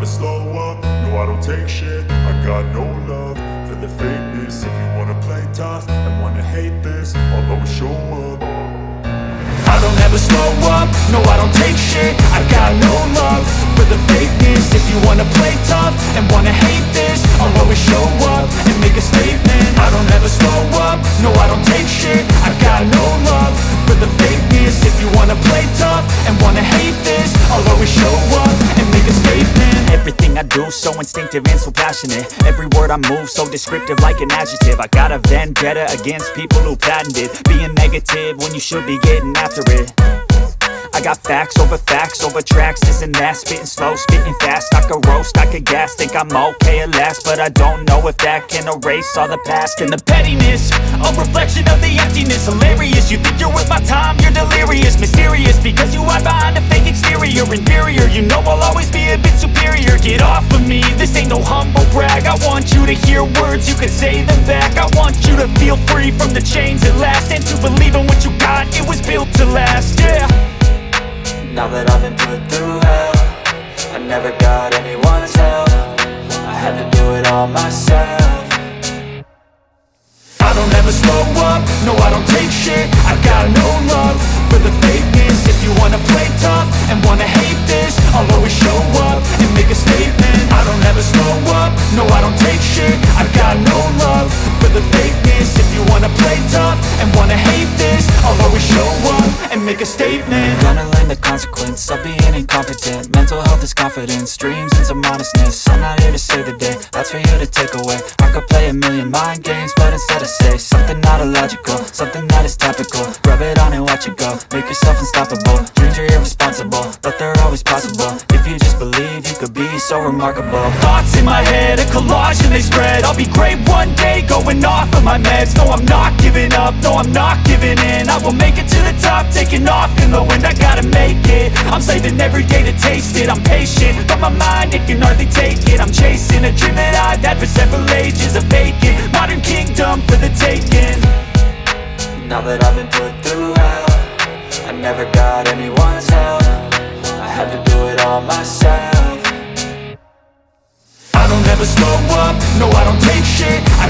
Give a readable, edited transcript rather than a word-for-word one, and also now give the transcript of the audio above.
slow up, no I don't take shit. I got no love for the fakeness. If you wanna play tough and wanna hate this, I'll always show up. I don't ever slow up, no I don't take shit. I got no love for the fakeness. If you wanna play tough and wanna hate this, I'll always show up and make a statement. I don't ever slow up, no I don't take shit. I got no love for the fakeness. If you wanna play tough and wanna hate this, I'll always show up and make a statement. Everything I do so instinctive and so passionate. Every word I move so descriptive like an adjective. I got a vendetta against people who patented being negative when you should be getting after it. I got facts over tracks, this and that. Spitting slow, spitting fast, I could roast, I could gas. Think I'm okay at last, but I don't know if that can erase all the past. And the pettiness, a reflection of the emptiness. Hilarious, you think you're worth my time, you're delirious. Mysterious, because you hide behind a fake exterior. Inferior, you know I'll always be a bit superior. Get off of me, this ain't no humble brag. I want you to hear words, you can say them back. I want you to feel free from the chains at last, and to believe in what you got, it was built to last, yeah. Now that I've been put through hell, I never got anyone's help. I had to do it all myself. I don't ever slow up, no I don't take shit. I got no love for the fakeness. If you wanna play tough and wanna hate this, I'll always show up and make a statement. I don't ever slow up, no I don't take shit. I got no love for the fakeness. If you wanna play tough and wanna hate this, I'll always show up and make a statement. Gonna learn the consequence of being incompetent. Mental health is confidence, dreams and some honestness. I'm not here to save the day, that's for you to take away. I could play a million mind games, but instead I say something not illogical, something that is topical. Rub it on and watch it go, make yourself unstoppable. Dreams are irresponsible, but they're always possible. If you just believe, you could be so remarkable. Thoughts in my head, a collage and they spread. I'll be great one day, going off of my meds. No, I'm not giving up, no, I'm not giving in. I will make it to the top, taking off in the wind. I gotta make it, I'm saving every day to taste it. I'm patient, but my mind, it can hardly take it. I'm chasing a dream that I've had for several ages. A vacant, modern kingdom for the taking. Now that I've been put through hell, I never got anyone's help. I had to do it all myself. I don't ever slow up, no I don't take shit. I